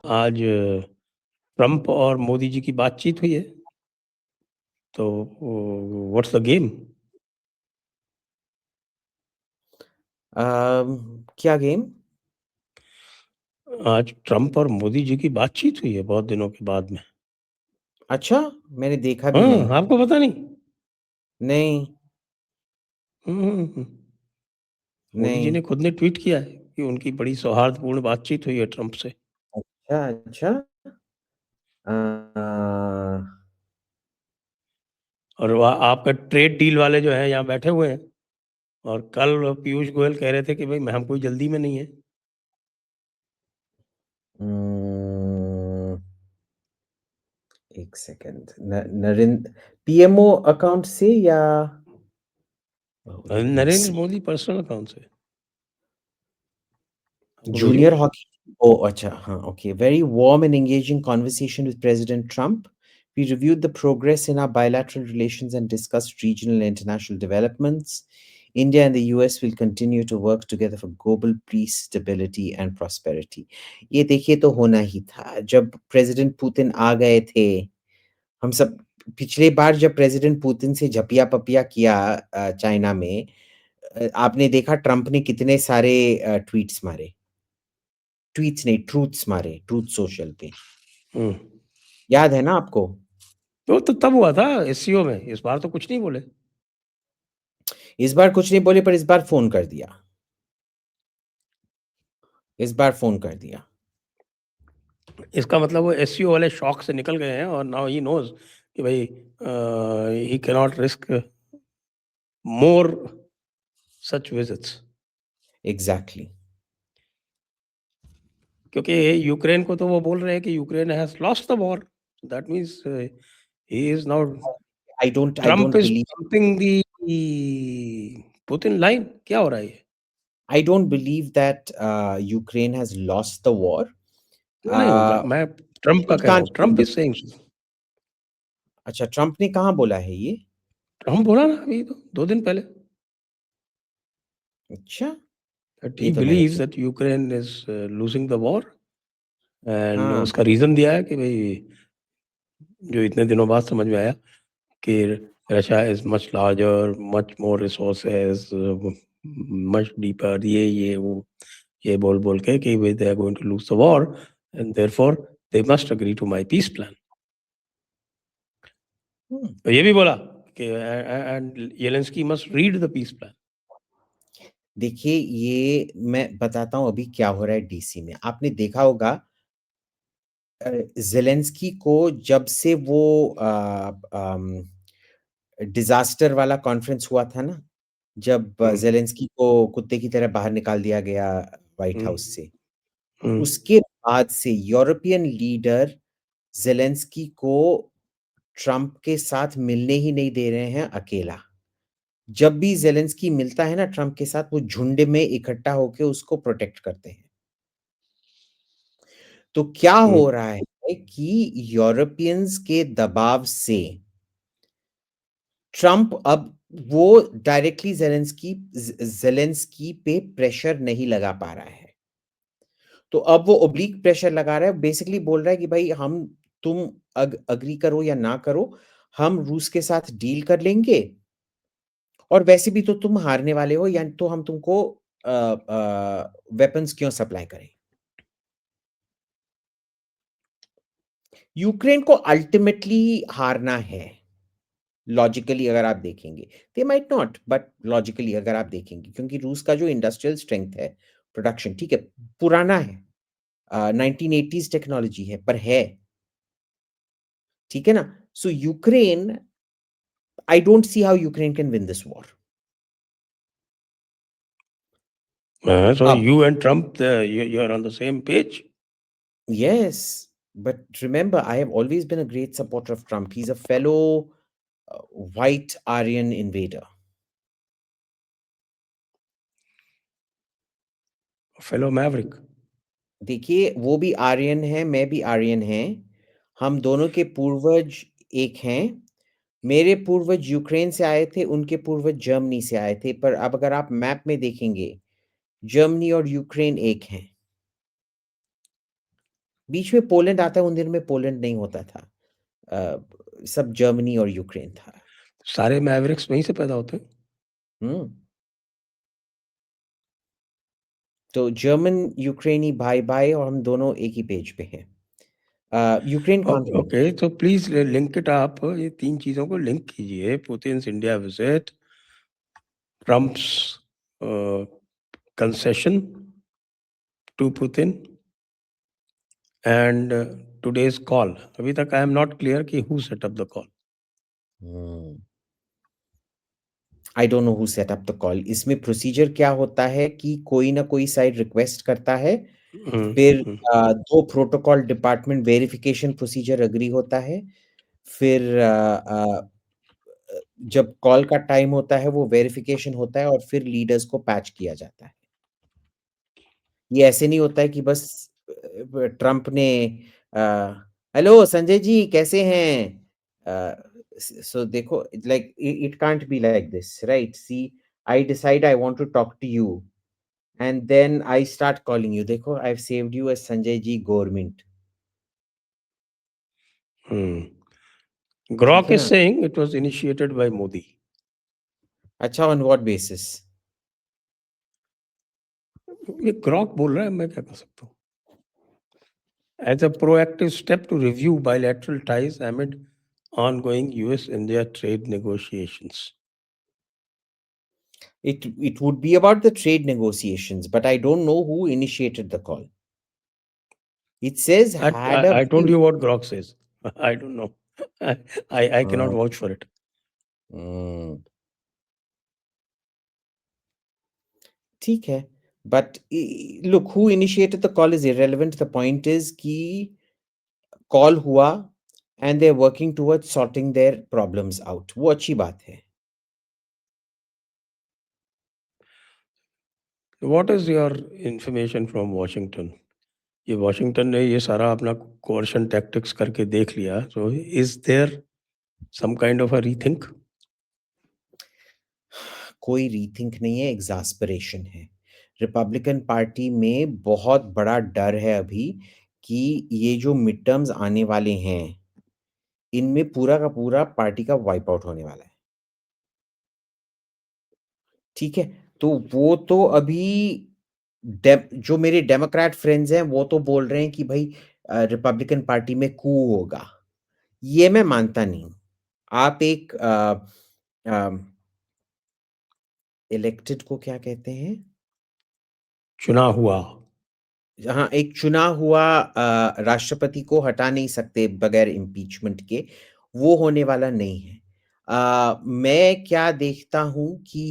आज ट्रम्प और मोदी जी की बातचीत हुई है। तो व्हाट्स द गेम? क्या गेम? आज ट्रम्प और मोदी जी की बातचीत हुई है बहुत दिनों के बाद में। अच्छा, मैंने देखा भी हाँ, नहीं। आपको पता नहीं? नहीं, हम्म। मोदी जी नहीं। ने खुद ने ट्वीट किया है कि उनकी बड़ी सौहार्दपूर्ण बातचीत हुई है ट्रम्प से। अच्छा, अच्छा। अ, और वह आपका ट्रेड डील वाले जो है यहाँ बैठे हुए हैं। और कल पीयूष गोयल कह रहे थे कि भाई मैं हम कोई जल्दी में नहीं है। उम, 1 सेकंड। नरेंद्र पीएमओ अकाउंट से या एक minute Narendra Modi personal account से आपको जूनियर भेजूंगा। Hockey. Oh, acha, okay. Very warm and engaging conversation with President Trump. We reviewed the progress in our bilateral relations and discussed regional and international developments. India and the US will continue to work together for global peace, stability, and prosperity. ये देखिए तो होना ही था जब president Putin आ गए थे। हम सब पिछली बार जब प्रेसिडेंट पुतिन से झपिया पपिया किया चाइना में, आपने देखा ट्रम्प ने कितने सारे ट्वीट्स मारे। ट्वीट्स नहीं, ट्रूथ्स मारे, ट्रूथ सोशल पे। हम्म। याद है ना आपको? तो तब हुआ था एससीओ में, इस बार तो कुछ नहीं बोले। इस बार कुछ नहीं बोले, पर इस बार फ़ोन कर दिया। इस बार फ़ोन कर दिया। इसका मतलब वो एससीओ वाले शॉक से निकल गए हैं और नाउ ही नोज कि भाई he can not risk more such visits. Exactly. क्योंकि यूक्रेन को तो वो बोल रहे हैं कि Ukraine has lost the war. That means he is now I Trump don't is believe Trumping the Putin line. क्या हो रहा है ये? I don't believe that Ukraine has lost the war. क्यों नहीं होगा? मैं ट्रम्प का इट कह रहा कांट हूँ, ट्रम्प इज सेइंग। अच्छा, ट्रम्प ने कहाँ बोला है ये? ट्रम्प बोला ना अभी तो 2 दिन पहले अच्छा, that ये he तो मैंने believes that Ukraine is losing the war। And हाँ, उसका रीजन दिया है कि भाई जो इतने दिनों बाद समझ में आया कि Russia is much larger, much more resources, much deeper, ये वो ये बोल बोल के कि they are going to lose the war and therefore they must agree to my peace plan. हुँ। तो ये भी बोला कि and Zelensky must read the peace plan. देखिए, ये मैं बताता हूँ अभी क्या हो रहा है डीसी में। आपने देखा होगा ज़ेलेंस्की को जब से वो डिज़ास्टर वाला कॉन्फ्रेंस हुआ था ना, जब ज़ेलेंस्की को कुत्ते की तरह बाहर निकाल दिया गया व्हाइट हाउस से, उसके बाद से यूरोपियन लीडर ज़ेलेंस्की को ट्रम्प के साथ मिलने ही नहीं दे रहे हैं अकेला। जब भी ज़ेलेंस्की मिलता है ना ट्रम्प के साथ, वो झुंड में इकट्ठा होके उसको प्रोटेक्ट करते हैं। तो क्या हो रहा है कि यूरोपियंस के दबाव से ट्रम्प अब वो डायरेक्टली ज़ेलेंस्की पे प्रेशर नहीं लगा पा रहा है। तो अब वो ऑब्लीक प्रेशर लगा रहा है, बेसिकली बोल रहा है कि भाई तुम एग्री करो या ना करो, हम रूस के साथ डील कर लेंगे और वैसे भी तो तुम हारने वाले हो, या तो हम तुमको वेपन्स क्यों सप्लाई करें? यूक्रेन को अल्टीमेटली हारना है। लॉजिकली अगर आप देखेंगे, they might not, but logically अगर आप देखेंगे, क्योंकि रूस का जो इंडस्ट्रियल स्ट्रेंथ है, प्रोडक्शन, ठीक है, पुराना है, 1980s टेक्नोलॉजी है, पर है, ठीक है ना? सो Ukraine, I don't see how Ukraine can win this war. So अब you and Trump, you are on the same page. Yes, but remember I have always been a great supporter of Trump. He is a fellow white Aryan invader. Fellow Maverick। देखिए, वो भी आर्यन है, मैं भी आर्यन हैं। हम दोनों के पूर्वज एक हैं। मेरे पूर्वज यूक्रेन से आए थे, उनके पूर्वज जर्मनी से आए थे, पर अब अगर आप मैप में देखेंगे, जर्मनी और यूक्रेन एक हैं। बीच में पोलैंड आता है, उन दिनों में पोलैंड नहीं होता था। सब जर्मनी और यूक्रेन था। सारे मैवरिक्स वहीं से पैदा होते हैं। हुँ। तो जर्मन, यूक्रेनी भाई-भाई और हम दोनों एक ही पेज पे हैं। यूक्रेन कौन ओके, था? ओके, तो प्लीज लिंक इट अप, ये तीन चीजों को लिंक कीजिए: Putin's India visit, Trump's concession to Putin, and today's call. अभी तक I am not clear कि who set up the call. Hmm. I don't know who said up the call. इसमें procedure क्या होता है कि कोई ना कोई साइड रिक्वेस्ट करता है, हम्म, फिर hmm, 2 protocol department verification procedure agree होता है, फिर जब कॉल का टाइम होता है वो वेरिफिकेशन होता है और फिर लीडर्स को पैच किया जाता है। ये ऐसे नहीं होता है कि बस ट्रम्प ने अ, हेलो संजय जी कैसे हैं? सो देखो like it can't be like this right? See I decide I want to talk to you and then I start calling you. देखो I have saved you as Sanjay ji government. Hmm. ठीक Grok है is ना? saying it was initiated by Modi. अच्छा on what basis? ये Grok बोल रहा है, मैं क्या कर सकता हूँ? As a proactive step to review bilateral ties amid ongoing US-India trade negotiations. It would be about the trade negotiations, but I don't know who initiated the call. It says I, had a I, I told view. you what Grok says. I don't know. I cannot Uh, vouch for it. mm, ठीक है, but look, who initiated the call is irrelevant. The point is कि call हुआ and they're working towards sorting their problems out. वो अच्छी बात है। What is your information from Washington? ये Washington ने ये सारा अपना कोर्शन टैक्टिक्स करके देख लिया, so is there some kind of a rethink? कोई रीथिंक नहीं है, एग्ज़ास्परेशन है। रिपब्लिकन पार्टी में बहुत बड़ा डर है अभी कि ये जो मिड टर्म्स आने वाले हैं, इनमें पूरा का पूरा पार्टी का वाइप आउट होने वाला है। ठीक है? तो वो तो अभी जो मेरे डेमोक्रेट फ्रेंड्स हैं, वो तो बोल रहे हैं कि भई रिपब्लिकन पार्टी में कू होगा। ये मैं मानता नहीं हूँ। आप एक इलेक्टेड को क्या कहते हैं? चुना हुआ। हाँ, एक चुना हुआ राष्ट्रपति को हटा नहीं सकते बगैर इम्पीचमेंट के, वो होने वाला नहीं है। मैं क्या देखता हूँ कि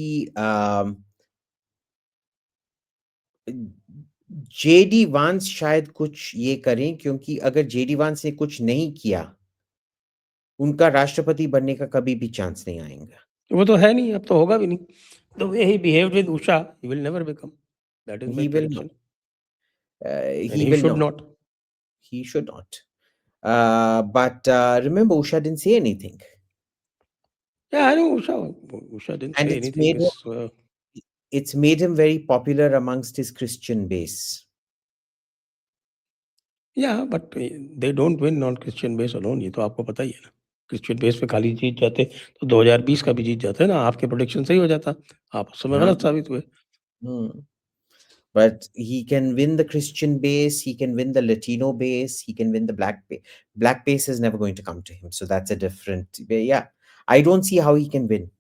जेडी वांस शायद कुछ ये करें क्योंकि अगर जेडी वांस ने कुछ नहीं किया, उनका राष्ट्रपति बनने का कभी भी चांस नहीं आएगा। वो तो है नहीं, अब तो होगा भी नहीं। The way he behaved with Usha, he will never become. That is my he will prediction, not and he he will should not not. He should not but remember Usha didn't say anything या I know, Usha didn't and say anything is it's made him very popular amongst his Christian base. या but they don't win on Christian base alone, ये तो आपको पता ही है ना। Christian base पे खाली जीत जाते तो 2020 का भी जीत जाते ना, आपके प्रेडिक्शन सही हो जाता, आप उस समय हाँ, गलत साबित हुए। हुँ, but he can win the Christian base, he can win the Latino base, he can win the black base. Black base is never going to come to him, so that's a different yeah. I don't see how he can win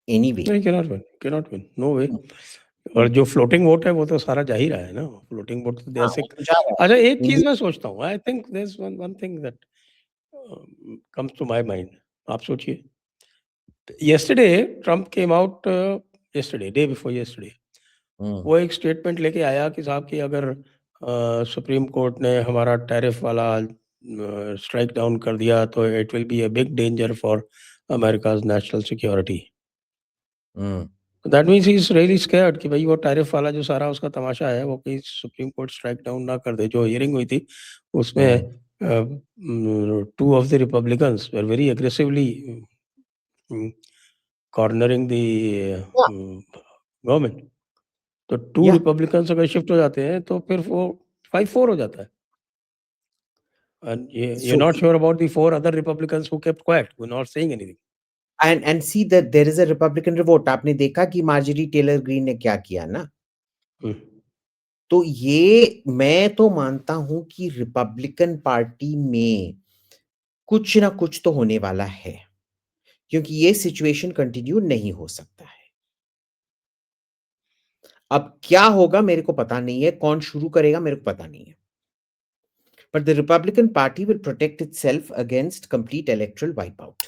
anyway. नहीं, cannot win, no वे। हुँ, और हुँ, जो floating vote है वो तो सारा जा ही रहा है ना, फ्लोटिंग वोट तो हाँ, जैसे। वो तो जा रहा अच्छा, एक है। चीज इंडिया मैं सोचता हूँ, I think there is one one thing that comes to my mind. आप सोचिए, yesterday Trump came out, yesterday, day before yesterday, hmm, वो एक स्टेटमेंट लेके आया कि साहब कि अगर सुप्रीम कोर्ट ने हमारा टैरिफ वाला स्ट्राइक डाउन कर दिया तो it will be a big danger for America's national security. Hmm, that means he is really scared कि भाई वो टैरिफ वाला जो सारा उसका तमाशा है वो कहीं सुप्रीम कोर्ट स्ट्राइक डाउन ना कर दे। जो हियरिंग हुई थी हुँ, उसमें two of the Republicans were very aggressively cornering the yeah, government. तो 2 yeah, रिपब्लिकन्स अगर शिफ्ट हो जाते हैं तो फिर वो 5-4 हो जाता है। And you're So not sure about the 4 other Republicans who kept quiet, who were not saying anything. and see that there is a Republican revolt. आपने देखा कि मार्जरी टेलर ग्रीन ने क्या किया ना? Hmm. तो ये मैं तो मानता हूं कि रिपब्लिकन पार्टी में कुछ ना कुछ तो होने वाला है, क्योंकि ये सिचुएशन कंटिन्यू नहीं हो सकता है। अब क्या होगा मेरे को पता नहीं है, कौन शुरू करेगा मेरे को पता नहीं है। But the Republican Party will protect itself against complete electoral wipeout.